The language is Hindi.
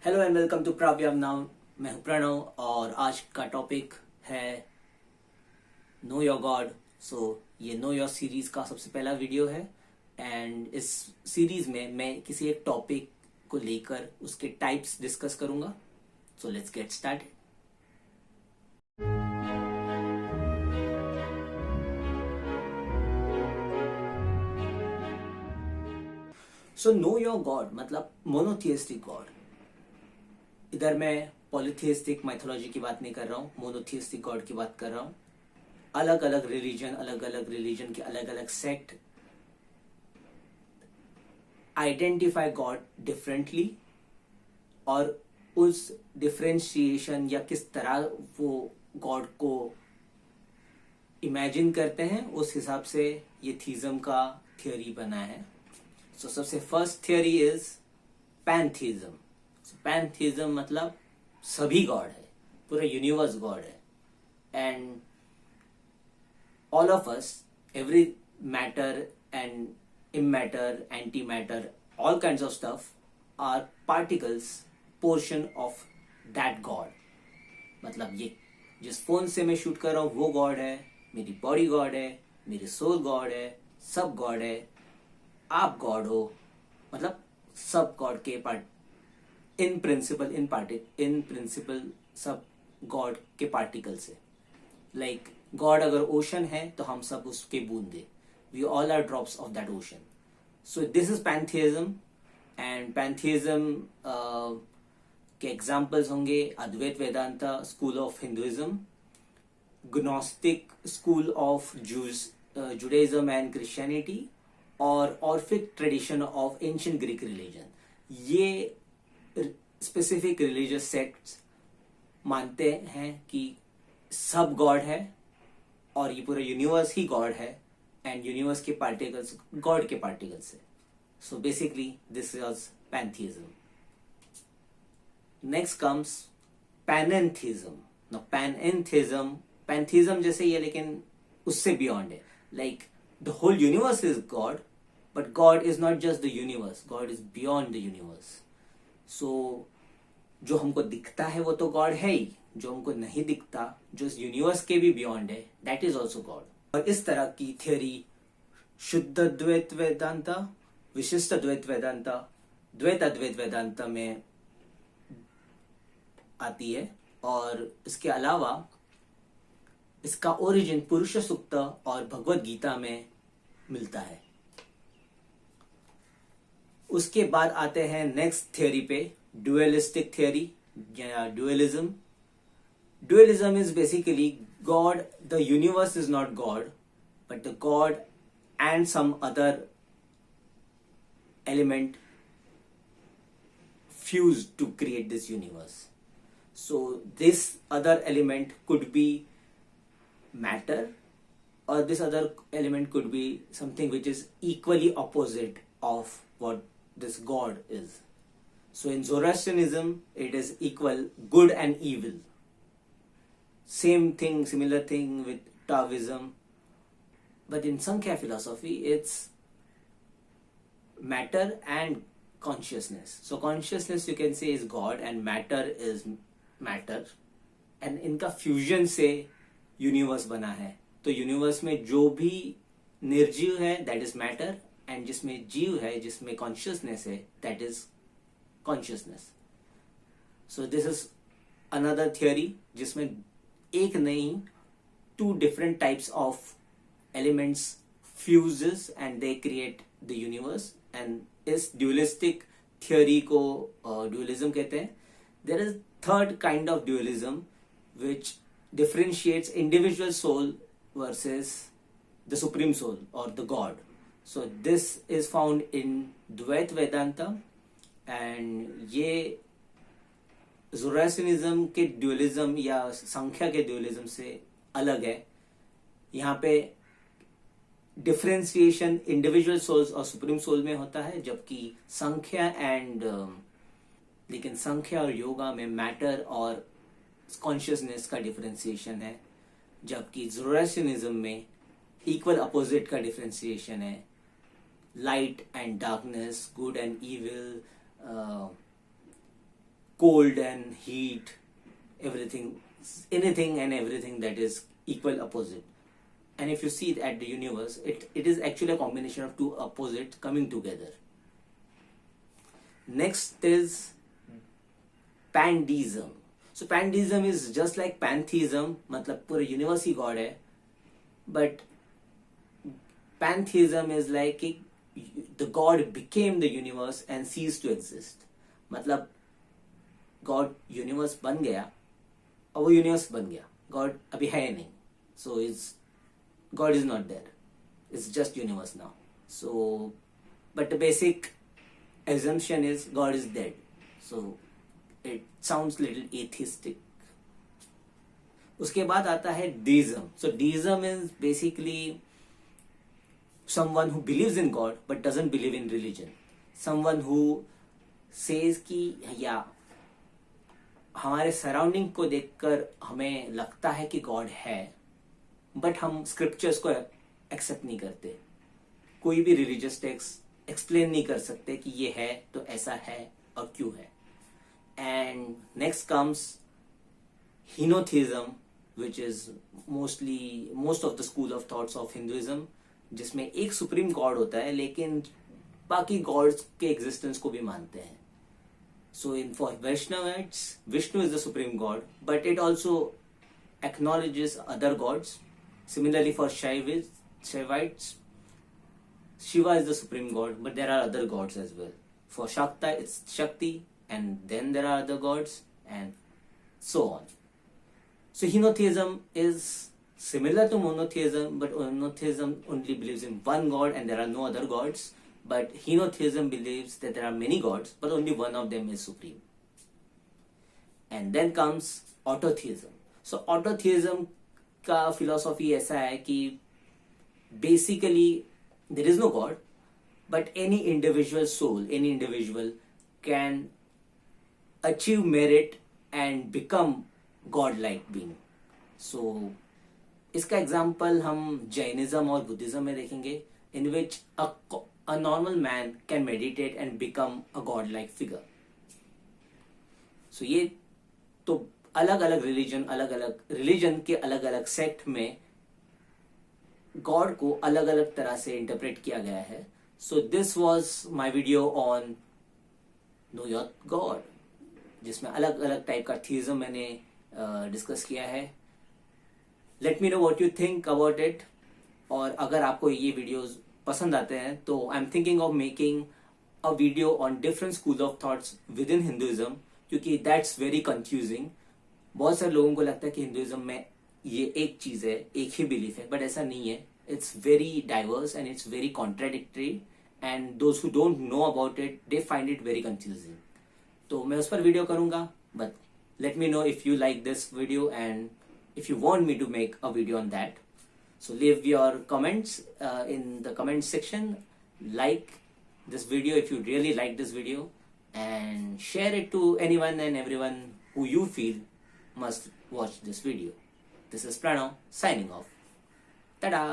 हेलो एंड वेलकम टू प्राव्याम नाउ। मैं हूं प्रणव और आज का टॉपिक है नो योर गॉड। सो ये नो योर सीरीज का सबसे पहला वीडियो है एंड इस सीरीज में मैं किसी एक टॉपिक को लेकर उसके टाइप्स डिस्कस करूंगा। So let's get started. So know your God मतलब मोनोथियस्टिक गॉड। इधर मैं पॉलीथियस्टिक माइथोलॉजी की बात नहीं कर रहा हूँ, मोनोथियस्टिक गॉड की बात कर रहा हूँ। अलग अलग रिलीजन के अलग अलग सेक्ट आइडेंटिफाई गॉड डिफरेंटली और उस डिफरेंशिएशन या किस तरह वो गॉड को इमेजिन करते हैं उस हिसाब से ये थीज्म का थियोरी बना है। सो सबसे फर्स्ट थियोरी इज पैंथीज्म। पैंथीज्म मतलब सभी गॉड है, पूरा यूनिवर्स गॉड है and all of us, every matter and immatter, antimatter, all kinds of stuff are particles, portion of that God. मतलब ये जिस फोन से मैं शूट कर रहा हूँ वो गॉड है, मेरी बॉडी गॉड है, मेरी सोल गॉड है, सब गॉड है, आप गॉड हो, मतलब सब गॉड के पार्ट इन प्रिंसिपल सब गॉड के पार्टिकल से। लाइक गॉड अगर ओशन है तो हम सब उसके बूंदे, we all are drops of that ocean. So this is pantheism and pantheism के एग्जाम्पल्स होंगे Advaita Vedanta school of Hinduism, gnostic school of Judaism and Christianity और Orphic tradition of ancient Greek religion. ये स्पेसिफिक रिलीजियस सेक्ट्स मानते हैं कि सब गॉड है और ये पूरा यूनिवर्स ही गॉड है एंड यूनिवर्स के पार्टिकल्स गॉड के पार्टिकल्स है। So basically this is pantheism. Next comes panentheism. No pantheism जैसे ये लेकिन उससे बियॉन्ड है। Like the whole universe is God but God is not just the universe, God is beyond the universe. So जो हमको दिखता है वो तो गॉड है ही, जो हमको नहीं दिखता जो इस यूनिवर्स के भी बियॉन्ड है दैट इज ऑल्सो गॉड। और इस तरह की थियोरी शुद्ध द्वैत वेदांता, विशिष्ट द्वैत वेदांता, द्वैत अद्वैत वेदांता में आती है और इसके अलावा इसका ओरिजिन पुरुष सूक्त और भगवत गीता में मिलता है। उसके बाद आते हैं नेक्स्ट थियोरी पे, डुअलिस्टिक थियोरी या dualism. Dualism is basically God, the universe is not God, but the God and some other element fused to create this universe. So this other element could be matter or this other element could be something which is equally opposite of what this God is. So in Zoroastrianism it is equal good and evil. Same thing, similar thing with Taoism. But in Sankhya philosophy, it's matter and consciousness. So consciousness you can say is God and matter is matter. And इनका fusion से universe बना है। तो universe में जो भी निर्जीव है that is matter and जिसमें जीव है, जिसमें consciousness है that is consciousness. So this is another theory जिसमें एक नहीं two different types of elements fuses and they create the universe and इस dualistic theory को dualism कहते हैं। There is third kind of dualism which differentiates individual soul versus the supreme soul or the God. So this is found in Dvait Vedanta and ये ज़ोरास्ट्रियनिज्म के ड्यूअलिज्म या संख्या के ड्यूअलिज्म से अलग है। यहाँ पे डिफरेंशिएशन इंडिविजुअल सोल्स और सुप्रीम सोल में होता है, जबकि संख्या लेकिन संख्या और योगा में मैटर और कॉन्शियसनेस का डिफरेंशिएशन है, जबकि ज़ोरास्ट्रियनिज्म में इक्वल अपोजिट का डिफरेंशिएशन है। Light and darkness, good and evil, cold and heat, everything, anything and everything that is equal opposite. And if you see it at the universe, it is actually a combination of two opposites coming together. Next is pandeism. So pandeism is just like pantheism, मतलब पूरे यूनिवर्स ही गॉड है, but pantheism is like the god became the universe and ceased to exist. मतलब गॉड यूनिवर्स बन गया और वो यूनिवर्स बन गया, गॉड अभी है नहीं, so is God is not there. It's just universe now. So, but the basic assumption is God is dead. So, it sounds little atheistic. उसके बाद आता है deism. So, deism is basically someone who believes in God but doesn't believe in religion. Someone who says कि या हमारे सराउंडिंग को देखकर हमें लगता है कि गॉड है, बट हम स्क्रिप्चर्स को एक्सेप्ट नहीं करते. कोई भी रिलीजियस टेक्स्ट एक्सप्लेन नहीं कर सकते कि ये है तो ऐसा है और क्यों है. And next comes henotheism, which is most of the school of thoughts of Hinduism, जिसमें एक सुप्रीम गॉड होता है लेकिन बाकी गॉड्स के एग्जिस्टेंस को भी मानते हैं. So in for Vaishnavites, Vishnu is the supreme god, but it also acknowledges other gods. Similarly for Shaivites, Shiva is the supreme god, but there are other gods as well. For Shakta, it's Shakti, and then there are other gods, and so on. So henotheism is similar to monotheism, but monotheism only believes in one god and there are no other gods. But henotheism believes that there are many gods, but only one of them is supreme. And then comes autotheism. So autotheism का philosophy ऐसा है कि basically there is no God, but any individual soul, any individual can achieve merit and become God-like being. So इसका example हम जैनिज्म और बुद्धिज्म में देखेंगे, in which a normal man can meditate and become a god-like figure. So ये तो अलग अलग रिलीजन के अलग अलग सेक्ट में गॉड को अलग अलग तरह से इंटरप्रेट किया गया है. So this was my video on know your God, जिसमें अलग अलग टाइप का थीज्म मैंने डिस्कस किया है. Let me know what you think about it. और अगर आपको ये वीडियोस पसंद आते हैं तो I am thinking of making a video on different school of thoughts with in Hinduism, क्योंकि दैट्स वेरी कंफ्यूजिंग. बहुत सारे लोगों को लगता है कि हिंदुइज्म में ये एक चीज है, एक ही बिलीफ है, बट ऐसा नहीं है. It's very diverse and it's very contradictory, and those who don't know about it they find it very confusing. तो मैं उस पर वीडियो करूंगा, but let me know if you like this video and if you want me to make a video on that. So leave your comments in the comment section. Like this video if you really like this video, and share it to anyone and everyone who you feel must watch this video. This is Pranav signing off. Tada!